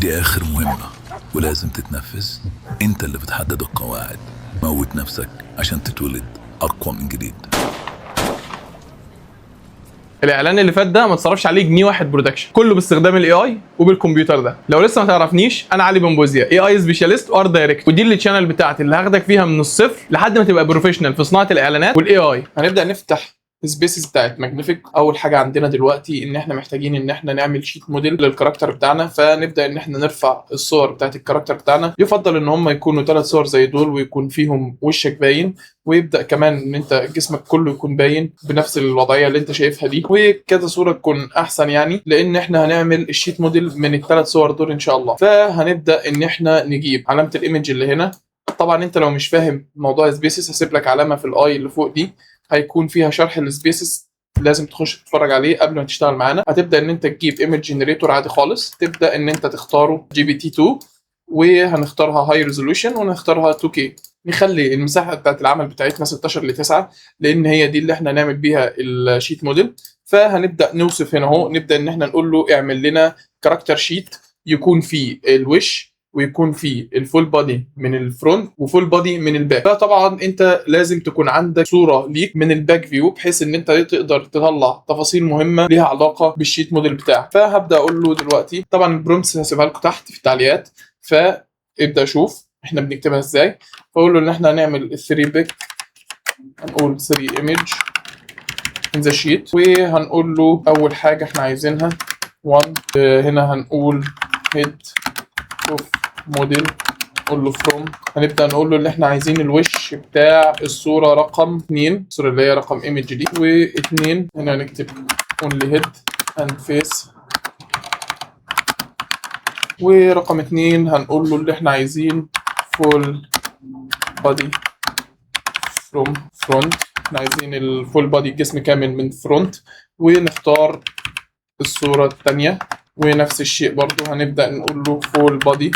دي آخر مهمة ولازم تتنفذ. انت اللي بتحدد القواعد. موت نفسك عشان تتولد أقوى من جديد. الاعلان اللي فات ده ما تصرفش عليه جنيه واحد برودكشن، كله باستخدام الاي اي وبالكمبيوتر ده. لو لسه ما تعرفنيش، انا علي بنبوزيا، اي اي سبيشاليست وارت دايركت، ودي الشانل بتاعتي اللي هاخدك فيها من الصفر لحد ما تبقى بروفيشنال في صناعه الاعلانات والاي اي. هنبدا نفتح السبيسز بتاعت ماجنيفيك. اول حاجه عندنا دلوقتي ان احنا محتاجين ان احنا نعمل شيت موديل للكاركتر بتاعنا، فنبدا ان احنا نرفع الصور بتاعت الكاركتر بتاعنا. يفضل ان هم يكونوا 3 صور زي دول ويكون فيهم وشك باين، ويبدا كمان ان انت جسمك كله يكون باين بنفس الوضعيه اللي انت شايفها دي، وكذا صوره تكون احسن يعني، لان احنا هنعمل الشيت موديل من ال3 صور دول ان شاء الله. فهنبدا ان احنا نجيب علامه الايمج اللي هنا. طبعا انت لو مش فاهم موضوع سبيسز، هسيب لك علامه في الاي اللي فوق دي هيكون فيها شرح السبيسز، لازم تخش تتفرج عليه قبل ما تشتغل معانا. هتبدا ان انت تجيب ايمج جنريتور عادي خالص، تبدا ان انت تختاره GPT-2، وهنختارها هاي ريزولوشن ونختارها 2K. نخلي المساحه بتاعت العمل بتاعتنا 16:9 لان هي دي اللي احنا نعمل بيها الشيت موديل. فهنبدا نوصف هنا اهو، نبدا ان احنا نقول له اعمل لنا كاركتر شيت يكون فيه الوش ويكون فيه الفول بادي من الفرونت وفول بادي من الباك. فطبعا انت لازم تكون عندك صوره ليك من الباك فيو بحيث ان انت تقدر تطلع تفاصيل مهمه ليها علاقه بالشيت موديل بتاعك. فهبدا اقول له دلوقتي، طبعا البرومتس هسيبها لكم تحت في التعليقات، فابدا شوف احنا بنكتبها ازاي. فاقول له ان احنا هنعمل 3 بيك، هنقول 3 ايمج in the sheet، وهنقول له اول حاجه احنا عايزينها 1. هنا هنقول head of model، نقول له from. هنبدا نقول له اللي احنا عايزين الوش بتاع الصوره رقم 2، الصوره اللي هي رقم ايمج دي، و2 هنا هنكتب only head and face، ورقم 2 هنقول له اللي احنا عايزين full body from front، احنا عايزين الفول بادي الجسم كامل من فرونت، ونختار الصورة الثانية ونفس الشيء برضو هنبدأ نقول له فول بادي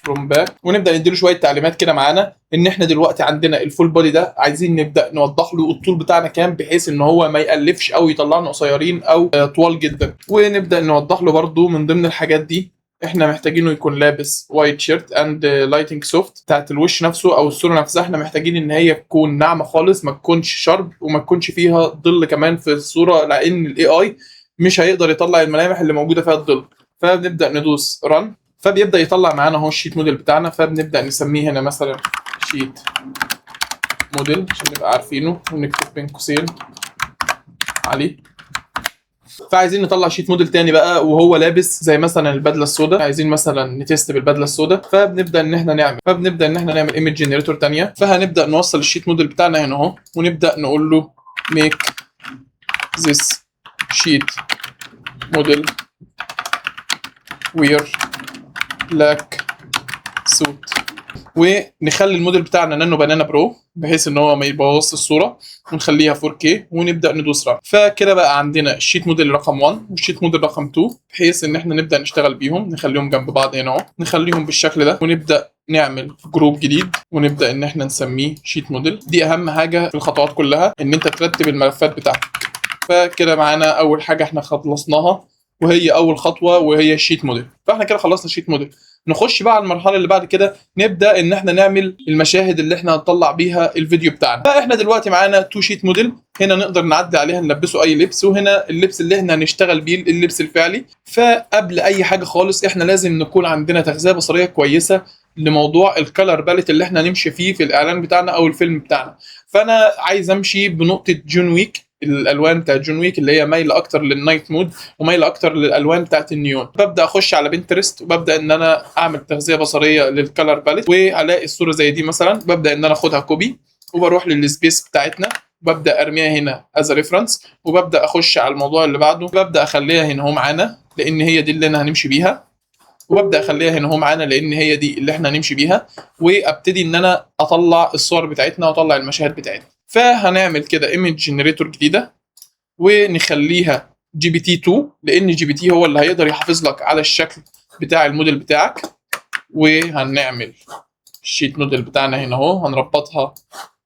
فروم باك، ونبدأ نديله شوية تعليمات كده معانا ان احنا دلوقتي عندنا الفول بادي ده عايزين نبدأ نوضح له الطول بتاعنا كام بحيث ان هو ما يألفش او يطلعنا قصيرين او طوال جدا. ونبدأ نوضح له برضو من ضمن الحاجات دي احنا محتاجينه يكون لابس وايت شيرت اند لايتنج سوفت. بتاعت الوش نفسه او الصوره نفسها احنا محتاجين ان هي تكون ناعمه خالص، ما تكونش شارب وما تكونش فيها ظل كمان في الصوره، لان الاي اي مش هيقدر يطلع الملامح اللي موجوده فيها الظل. فبنبدا ندوس رن، فبيبدا يطلع معانا اهو الشيت موديل بتاعنا. فبنبدا نسميه هنا مثلا شيت موديل عشان نبقى عارفينه، ونكتب بين قوسين عليه. فعايزين نطلع شيت موديل تاني بقى وهو لابس زي مثلا البدله السوداء، عايزين مثلا نتست بالبدله السوداء، فبنبدا ان احنا نعمل ايمج جنريتور تانيه. فهنبدا نوصل الشيت موديل بتاعنا هنا اهو، ونبدا نقول له make this sheet model wear black suit، ونخلي الموديل بتاعنا نانو بانانا برو بحيث ان هو ما يبوظش الصوره، ونخليها 4K ونبدا ندوس ران. فكده بقى عندنا الشيت موديل رقم 1 والشيت موديل رقم 2 بحيث ان احنا نبدا نشتغل بيهم، نخليهم جنب بعض هنا اهو، نخليهم بالشكل ده، ونبدا نعمل جروب جديد ونبدا ان احنا نسميه شيت موديل. دي اهم حاجه في الخطوات كلها، ان انت ترتب الملفات بتاعتك. فكده معانا اول حاجه احنا خلصناها وهي اول خطوه وهي الشيت موديل. فاحنا كده خلصنا الشيت موديل. نخش بقى على المرحله اللي بعد كده، نبدا ان احنا نعمل المشاهد اللي احنا هنطلع بيها الفيديو بتاعنا. فاحنا دلوقتي معانا 2 شيت موديل، هنا نقدر نعدي عليها نلبسه اي لبس، وهنا اللبس اللي احنا هنشتغل بيه اللبس الفعلي. فقبل اي حاجه خالص احنا لازم نكون عندنا تغذيه بصريه كويسه لموضوع الكالر باليت اللي احنا نمشي فيه في الاعلان بتاعنا او الفيلم بتاعنا. فانا عايز امشي بنقطه جون ويك، الالوان بتاعت جون ويك اللي هي مايله اكتر للنايت مود ومايله اكتر للالوان بتاعت النيون. ببدا اخش على بنترست وببدا ان انا اعمل تغذيه بصريه للكالر باليت، والاقي الصوره زي دي مثلا ببدا ان انا اخدها كوبي وبروح للسبيس بتاعتنا، ببدا ارميها هنا از ريفرنس، وببدا اخش على الموضوع اللي بعده، ببدا اخليها هنا اهو معانا لان هي دي اللي انا هنمشي بيها، وببدا اخليها هنا اهو معانا لان هي دي اللي احنا هنمشي بيها، وابتدي ان انا اطلع الصور بتاعتنا واطلع المشاهد بتاعتنا. فهنعمل كده ايمج جنريتور جديده ونخليها GPT-2 لان GPT هو اللي هيقدر يحافظ لك على الشكل بتاع الموديل بتاعك. وهنعمل الشيت موديل بتاعنا هنا اهو، هنربطها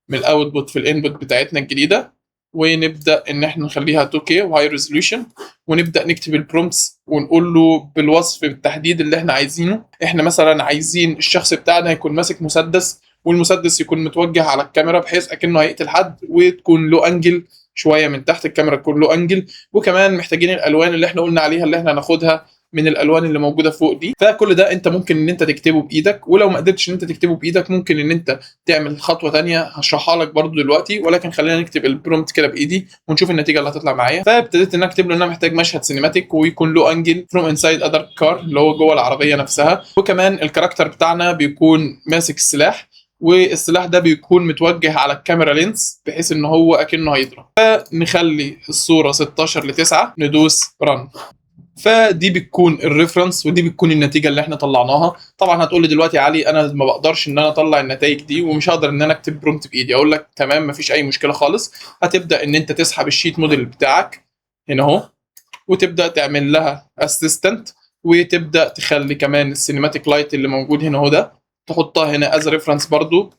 من الاوتبوت في الانبوت بتاعتنا الجديده، ونبدا ان احنا نخليها 2K وهاي ريزوليوشن، ونبدا نكتب البرومتس ونقول له بالوصف بالتحديد اللي احنا عايزينه. احنا مثلا عايزين الشخص بتاعنا يكون ماسك مسدس، والمسدس يكون متوجه على الكاميرا بحيث اكنه هيقتل حد، وتكون له انجل شويه من تحت الكاميرا تكون له انجل. وكمان محتاجين الالوان اللي احنا قلنا عليها اللي احنا هناخدها من الالوان اللي موجوده فوق دي. فكل ده انت ممكن ان انت تكتبه بايدك، ولو ما قدرتش ان انت تكتبه بايدك ممكن ان انت تعمل خطوه ثانيه هشرحها لك برضو دلوقتي، ولكن خلينا نكتب البرومت كده بايدي ونشوف النتيجه اللي هتطلع معايا. فابتديت ان انا اكتب له ان انا محتاج مشهد سينماتيك ويكون له انجل فروم انسايد اذر كار اللي هو جوه العربيه نفسها، وكمان الكاركتر بتاعنا بيكون ماسك السلاح، والسلاح ده بيكون متوجه على الكاميرا لينس بحيث ان هو اكنه هيضرب. فنخلي الصوره 16:9، ندوس رن. فدي بتكون الريفرنس ودي بتكون النتيجه اللي احنا طلعناها. طبعا هتقول لي دلوقتي يا علي انا ما بقدرش ان انا اطلع النتائج دي ومش هقدر ان انا اكتب برومت بايدي. اقول لك تمام، مفيش اي مشكله خالص. هتبدا ان انت تسحب الشيت موديل بتاعك هنا اهو، وتبدا تعمل لها اسيستنت، وتبدا تخلي كمان السينماتيك لايت اللي موجود هنا اهو ده تحطها هنا از ريفرنس برضو،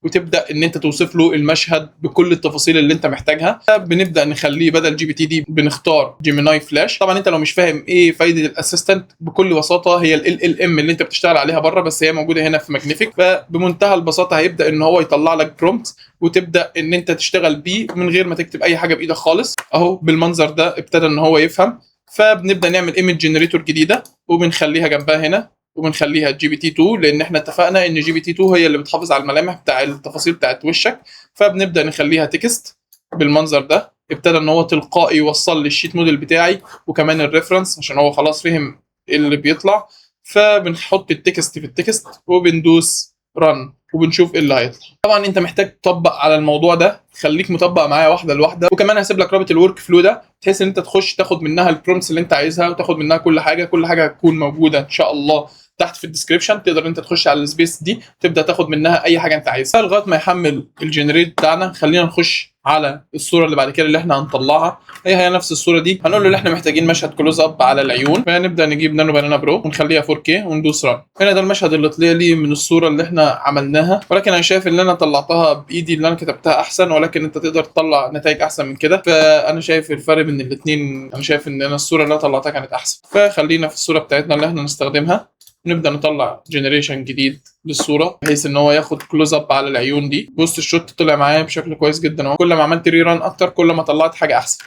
وتبدا ان انت توصف له المشهد بكل التفاصيل اللي انت محتاجها. بنبدا نخليه بدل جي بي تي دي بنختار جيميناي فلاش. طبعا انت لو مش فاهم ايه فايده الاسيستنت بكل بساطه هي ال ام اللي انت بتشتغل عليها بره، بس هي موجوده هنا في ماجنيفيك. فبمنتهى البساطه هيبدا ان هو يطلع لك برومبت وتبدا ان انت تشتغل بيه من غير ما تكتب اي حاجه بايدك خالص. اهو بالمنظر ده ابتدى ان هو يفهم. فبنبدا نعمل ايمج جنريتور جديده وبنخليها جنبها هنا، وبنخليها جي بي تي 2 لان احنا اتفقنا ان جي بي تي 2 هي اللي بتحافظ على الملامح بتاع التفاصيل بتاعت وشك. فبنبدا نخليها تكست بالمنظر ده. ابتدى ان هو تلقائي يوصل لي الشيت موديل بتاعي وكمان الريفرنس عشان هو خلاص فهم اللي بيطلع. فبنحط التكست في التكست وبندوس رن وبنشوف ايه اللي هيطلع. طبعا انت محتاج تطبق على الموضوع ده، خليك مطبق معايا واحده لواحده، وكمان هسيب لك رابط الورك فلو ده بحيث ان انت تخش تاخد منها البرومتس اللي انت عايزها وتاخد منها كل حاجه. كل حاجه هتكون موجوده ان شاء الله تحت في الديسكربشن، تقدر انت تخش على السبيس دي تبدا تاخد منها اي حاجه انت عايزها لغايه ما يحمل الجنريت بتاعنا. خلينا نخش على الصوره اللي بعد كده اللي احنا هنطلعها. هي نفس الصوره دي. هنقول له ان احنا محتاجين مشهد كلوز اب على العيون، فنبدا نجيب نانو بانانا برو ونخليها 4K وندوس ران. هنا ده المشهد اللي طلع لي من الصوره اللي احنا عملناها، ولكن انا شايف ان انا طلعتها بايدي اللي انا كتبتها احسن، ولكن انت تقدر تطلع نتائج احسن من كده. فانا شايف الفرق بين الاثنين، انا شايف ان انا الصوره اللي انا طلعتها كانت احسن. فخلينا في الصوره بتاعتنا اللي احنا نستخدمها، نبدا نطلع جنريشن جديد للصوره بحيث ان هو ياخد كلوز اب على العيون دي. بص الشوت طلع معايا بشكل كويس جدا اهو. كل ما عملت ري ران اكتر كل ما طلعت حاجه احسن.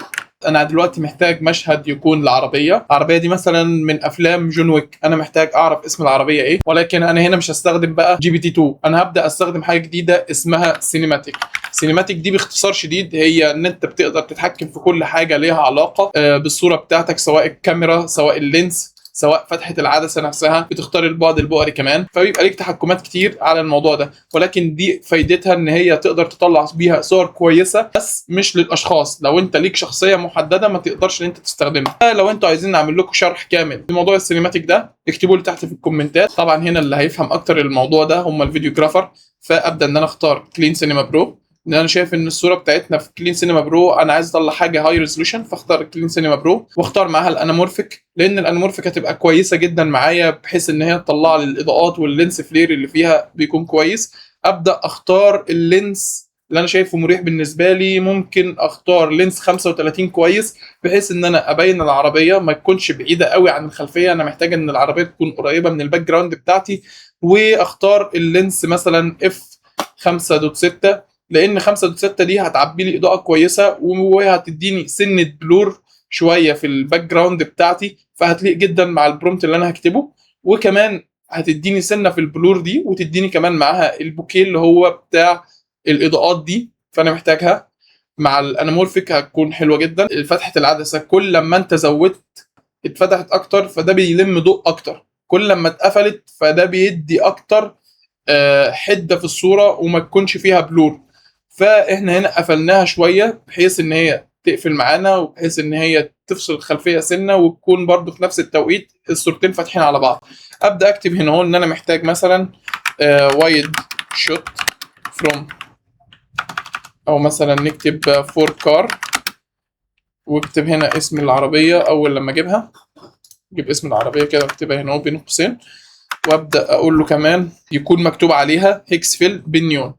انا دلوقتي محتاج مشهد يكون العربيه دي مثلا من افلام جون ويك، انا محتاج اعرف اسم العربيه ايه، ولكن انا هنا مش هستخدم بقى جي بي تي 2، انا هبدا استخدم حاجه جديده اسمها سينماتيك. سينماتيك دي باختصار شديد هي ان انت بتقدر تتحكم في كل حاجه ليها علاقه بالصوره بتاعتك، سواء الكاميرا سواء اللينس سواء فتحه العدسه نفسها، بتختار البعد البؤري كمان، فبيبقى ليك تحكمات كتير على الموضوع ده. ولكن دي فايدتها ان هي تقدر تطلع بيها صور كويسه بس مش للاشخاص. لو انت ليك شخصيه محدده ما تقدرش ان انت تستخدمها. لو انتوا عايزين نعمل لكم شرح كامل لموضوع السينماتيك ده اكتبوا لي تحت في الكومنتات. طبعا هنا اللي هيفهم اكتر الموضوع ده هم الفيديوجرافر. فابدا ان انا اختار كلين سينما برو لان انا شايف ان الصوره بتاعتنا في كلين سينما برو انا عايز اطلع حاجه هاي ريزولوشن، فاختار كلين سينما برو واختار معاها الانامورفيك لان الانامورفيك هتبقى كويسه جدا معايا بحيث ان هي تطلع لي الاضاءات واللينس فلير اللي فيها بيكون كويس. ابدا اختار اللينس اللي انا شايفه مريح بالنسبه لي. ممكن اختار لينس 35 كويس بحيث ان انا ابين العربيه ما تكونش بعيده قوي عن الخلفيه، انا محتاج ان العربيه تكون قريبه من الباك جراوند بتاعتي. واختار اللينس مثلا اف 5.6 لان 5.6 دي هتعبي لي اضاءه كويسه وهتديني سنه بلور شويه في الباك جراوند بتاعتي، فهتليق جدا مع البرومت اللي انا هكتبه. وكمان هتديني سنه في البلور دي وتديني كمان معاها البوكيه اللي هو بتاع الاضاءات دي، فانا محتاجها مع الانامورفيك هتكون حلوه جدا. فتحه العدسه كل لما انت زودت اتفتحت اكتر فده بيلم ضوء اكتر، كل لما اتقفلت فده بيدي اكتر حده في الصوره وما تكونش فيها بلور. فاحنا هنا قفلناها شويه بحيث ان هي تقفل معانا وبحيث ان هي تفصل الخلفيه سنه وتكون برضو في نفس التوقيت الصورتين فاتحين على بعض. ابدا اكتب هنا هون ان انا محتاج مثلا وايد شوت فروم، او مثلا نكتب فور كار واكتب هنا اسم العربيه. اول لما اجيبها اجيب اسم العربيه كده واكتبها هنا بين قوسين، وابدا اقول له كمان يكون مكتوب عليها هيكسفيل بنيون.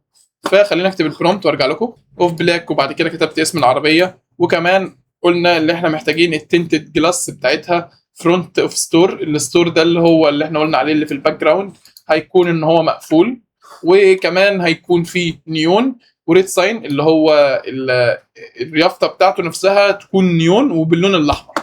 فخلينا اكتب البرومبت وارجع لكم. اوف بلاك، وبعد كده كتبت اسم العربيه، وكمان قلنا اللي احنا محتاجين التنتد جلاس بتاعتها فرونت اوف ستور. الستور ده اللي هو اللي احنا قلنا عليه اللي في الباك جراوند هيكون ان هو مقفول، وكمان هيكون فيه نيون وريد ساين اللي هو اليافطه بتاعته نفسها تكون نيون وباللون الاحمر.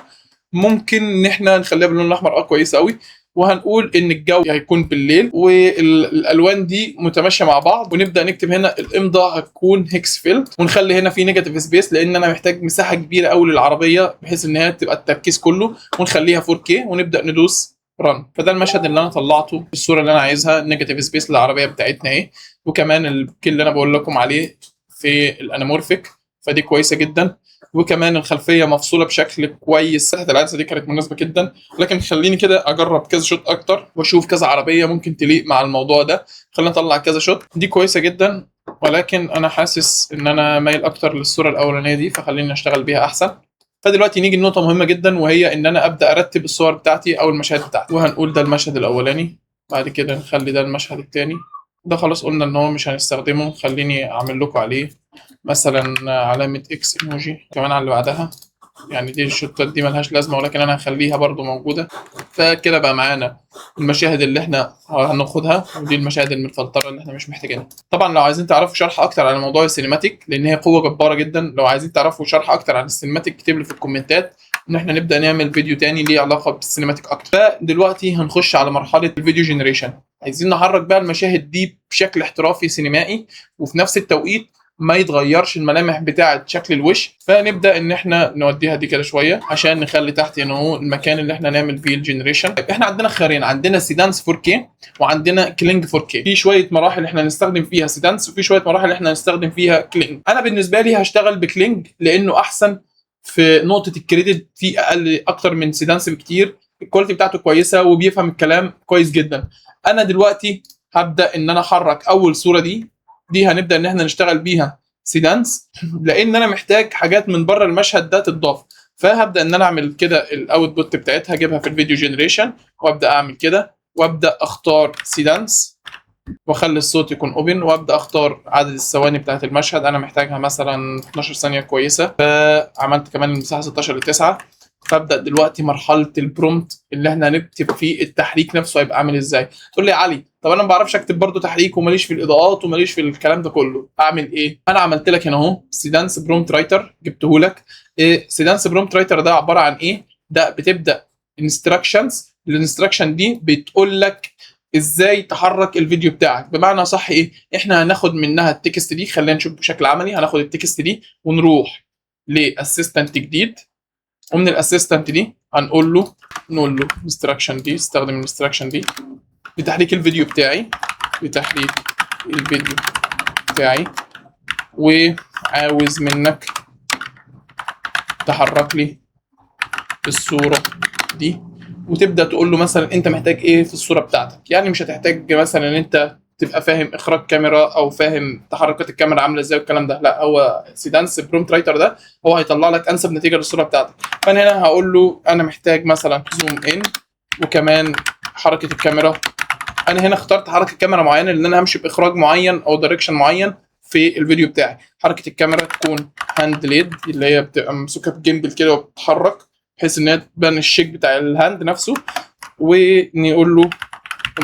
ممكن ان احنا نخليها باللون الاحمر كويس قوي. وهنقول ان الجو هيكون بالليل والالوان دي متماشيه مع بعض. ونبدا نكتب هنا الامضه هتكون هيكس فيلد، ونخلي هنا في نيجاتيف سبيس لان انا محتاج مساحه كبيره قوي للعربيه بحيث ان هي تبقى التركيز كله، ونخليها 4K ونبدا ندوس رن. فده المشهد اللي انا طلعته بالصوره اللي انا عايزها، نيجاتيف سبيس للعربيه بتاعتنا اهي، وكمان الكل اللي انا بقول لكم عليه في الانامورفيك فدي كويسه جدا. وكمان الخلفيه مفصوله بشكل كويس. مساحه العدسه دي كانت مناسبه جدا، لكن خليني كده اجرب كذا شوت اكتر واشوف كذا عربيه ممكن تليق مع الموضوع ده. خلينا نطلع كذا شوت. دي كويسه جدا، ولكن انا حاسس ان انا مايل اكتر للصوره الاولانيه دي، فخلينا نشتغل بيها احسن. فدلوقتي نيجي لنقطه مهمه جدا، وهي ان انا ابدا ارتب الصور بتاعتي او المشاهد بتاعتي. وهنقول ده المشهد الاولاني، بعد كده نخلي ده المشهد الثاني. ده خلاص قلنا ان هو مش هنستخدمه، خليني اعمل لكم عليه مثلا علامة اكس ايموجي كمان على اللي بعدها. يعني دي الشوتات دي ملهاش لازمة، ولكن انا هخليها برضو موجودة. فكده بقى معانا المشاهد اللي احنا هناخدها، ودي المشاهد المتفلترة اللي احنا مش محتاجينها. طبعا لو عايزين تعرفوا شرح اكتر عن موضوع السينماتيك لان هي قوة جبارة جدا، لو عايزين تعرفوا شرح اكتر عن السينماتيك اكتب لي في الكومنتات ان احنا نبدا نعمل فيديو تاني ليه علاقة بالسينماتيك اكتر. فدلوقتي هنخش على مرحلة الفيديو جنريشن. عايزين نحرك بقى المشاهد دي بشكل احترافي سينمائي، وفي نفس التوقيت ما يتغيرش الملامح بتاعه شكل الوش. فنبدا ان احنا نوديها دي كده شويه عشان نخلي تحت هنا هو المكان اللي احنا نعمل فيه الجنريشن. احنا عندنا خيارين، عندنا سيدانس 4K وعندنا كلينج 4K. في شويه مراحل احنا هنستخدم فيها سيدانس، وفي شويه مراحل احنا هنستخدم فيها كلينج. انا بالنسبه لي هشتغل بكلينج لانه احسن في نقطه الكريدت، في اقل اكتر من سيدانس بكتير، الكواليتي بتاعته كويسه وبيفهم الكلام كويس جدا. انا دلوقتي هبدا ان انا احرك اول صوره دي هنبدا ان احنا نشتغل بيها سيدانس لان انا محتاج حاجات من بره المشهد ده تتضاف. فهبدا ان انا اعمل كده الاوتبوت بتاعتها، اجيبها في الفيديو جنريشن وابدا اعمل كده، وابدا اختار سيدانس واخلي الصوت يكون اوبن، وابدا اختار عدد الثواني بتاعت المشهد. انا محتاجها مثلا 12 ثانيه كويسه، فعملت كمان المساحه 16 ل 9. فابدا دلوقتي مرحله البرومبت اللي احنا هنكتب فيه التحريك نفسه هيبقى عامل ازاي. تقول لي يا علي طب انا ما بعرفش اكتب برضو تحريك وماليش في الاضاءات وماليش في الكلام ده كله، اعمل ايه؟ انا عملت لك هنا اهو سيدانس برومبت رايتر، جبته لك. سيدانس برومبت رايتر ده عباره عن ايه؟ ده بتبدا انستراكشنز. الانستراكشن دي بتقول لك ازاي تحرك الفيديو بتاعك. بمعنى صح ايه؟ احنا هناخد منها التكست دي، خلينا نشوف بشكل عملي. هناخد التكست دي ونروح لاسيستنت جديد، ومن الاسيستنت دي نقول له انستراكشن دي، استخدم الانستراكشن دي لتحريك الفيديو بتاعي، وعاوز منك تحرك لي الصورة دي. وتبدأ تقول له مثلا انت محتاج ايه في الصورة بتاعتك. يعني مش هتحتاج مثلا ان انت تبقى فاهم اخراج كاميرا او فاهم تحركات الكاميرا عامله ازاي والكلام ده، لا، هو سيدانس برومبت رايتر ده هو هيطلع لك انسب نتيجه للصوره بتاعتك. فانا هنا هقول له انا محتاج مثلا زوم ان، وكمان حركه الكاميرا. انا هنا اخترت حركه كاميرا معينه لان انا همشي باخراج معين او دايركشن معين في الفيديو بتاعي. حركه الكاميرا تكون هاند ليد اللي هي بتبقى ممسوكه بجيمبل كده وبتتحرك بحيث ان هي تبان الشيك بتاع الهاند نفسه. ونقول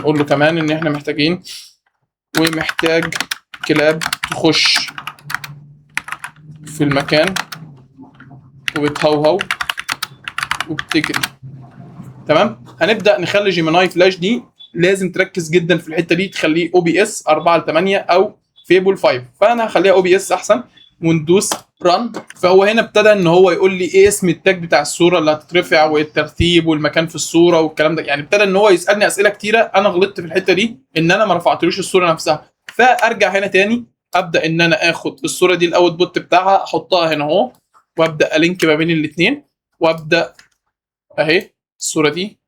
له كمان ان احنا محتاجين ومحتاج كلاب تخش في المكان وبتهوهو وبتجري. تمام. هنبدا نخلي جيميناي فلاش دي لازم تركز جدا في الحته دي، تخليه OBS 4:8 او فيبل 5. فانا هخليها OBS احسن وندوس ران. فهو هنا ابتدى ان هو يقول لي ايه اسم التاج بتاع الصوره اللي هتترفع والترتيب والمكان في الصوره والكلام ده. يعني ابتدى ان هو يسالني اسئله كتيره. انا غلطت في الحته دي ان انا ما رفعتلوش الصوره نفسها. فارجع هنا تاني، ابدا ان انا اخد الصوره دي الاوتبوت بتاعها احطها هنا اهو، وابدا الينك ما بين الاثنين، وابدا اهي الصوره دي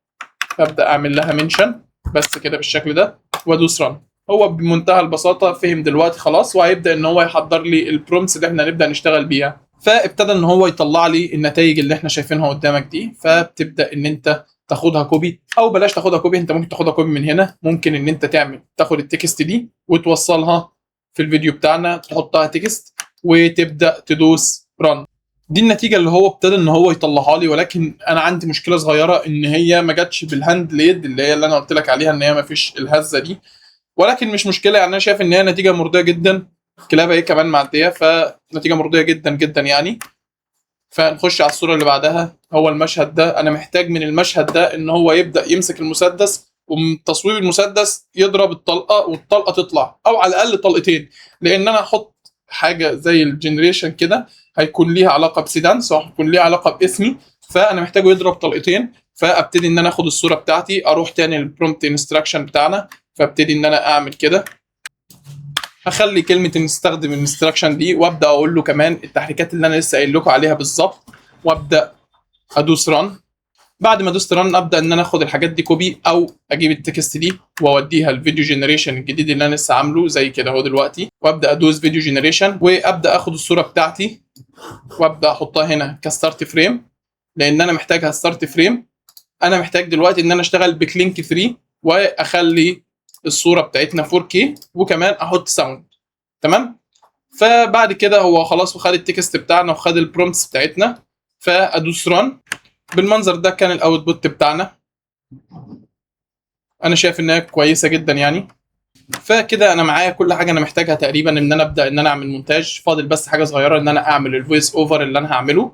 ابدا اعمل لها منشن بس كده بالشكل ده وادوس ران. هو بمنتهى البساطه فهم دلوقتي خلاص، وهيبدا ان هو يحضر لي البرومتس اللي احنا هنبدا نشتغل بيها. فابتدى ان هو يطلع لي النتائج اللي احنا شايفينها قدامك دي. فبتبدا ان انت تاخدها كوبي، او بلاش تاخدها كوبي، انت ممكن تاخدها كوبي من هنا. ممكن ان انت تاخد التكست دي وتوصلها في الفيديو بتاعنا، تحطها تكست وتبدا تدوس رن. دي النتيجه اللي هو ابتدى ان هو يطلعها لي، ولكن انا عندي مشكله صغيره ان هي ما جاتش بالهاند ليد اللي هي اللي انا قلت لك عليها، ان هي ما فيش الهزه دي. ولكن مش مشكله يعني، انا شايف ان هي نتيجه مرضيه جدا. كلابه ايه كمان معديه، فنتيجه مرضيه جدا جدا يعني. فنخش على الصوره اللي بعدها. هو المشهد ده انا محتاج من المشهد ده ان هو يبدا يمسك المسدس، ومن تصويب المسدس يضرب الطلقه والطلقه تطلع، او على الاقل طلقتين، لان انا احط حاجه زي الجنريشن كده هيكون ليها علاقه بسيدانس وهيكون ليها علاقه باسمي، فانا محتاجه يضرب طلقتين. فابتدي ان انا اخد الصوره بتاعتي، اروح تاني للبرومبت انستراكشن بتاعنا، فابتدي ان انا اعمل كده، هخلي كلمه نستخدم الانستراكشن دي، وابدا اقول له كمان التحريكات اللي انا لسه قايل لكم عليها بالظبط، وابدا ادوس ران. بعد ما دوست ران ابدا ان انا اخد الحاجات دي كوبي، او اجيب التكست دي واوديها الفيديو جنريشن الجديد اللي انا لسه عامله زي كده اهو دلوقتي، وابدا ادوس فيديو جنريشن، وابدا اخد الصوره بتاعتي وابدا احطها هنا كستارت فريم، لان انا محتاجها ستارت فريم. انا محتاج دلوقتي ان انا اشتغل بكلينك 3 واخلي الصوره بتاعتنا 4K، وكمان احط ساوند. تمام. فبعد كده هو خلاص وخد التكست بتاعنا وخد البرومتس بتاعتنا، فادوس ران. بالمنظر ده كان الاوتبوت بتاعنا. انا شايف انها كويسه جدا يعني. فكده انا معايا كل حاجه انا محتاجها تقريبا ان انا ابدا ان انا اعمل مونتاج. فاضل بس حاجه صغيره ان انا اعمل الفويس اوفر اللي انا هعمله،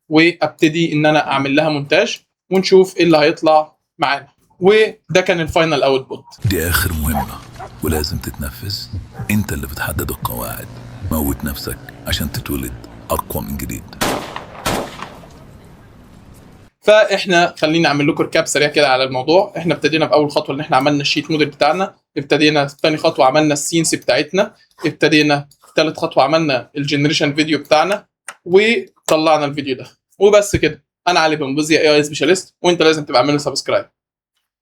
وابتدي ان انا اعمل لها مونتاج ونشوف ايه اللي هيطلع معانا. وده كان الفاينل اوتبوت. دي آخر مهمة ولازم تتنفذ. انت اللي بتحدد القواعد. موت نفسك عشان تتولد أقوى من جديد. فاحنا خليني اعمل لكم ركاب سريع كده على الموضوع. احنا ابتدينا باول خطوه ان احنا عملنا الشيت موديل بتاعنا، ابتدينا ثاني خطوه عملنا السينس بتاعتنا، ابتدينا ثالث خطوه عملنا الجنريشن فيديو بتاعنا وطلعنا الفيديو ده. وبس كده. انا علي بنبوزيا اي اي سبيشاليست، وانت لازم تبقى عامل سبسكرايب.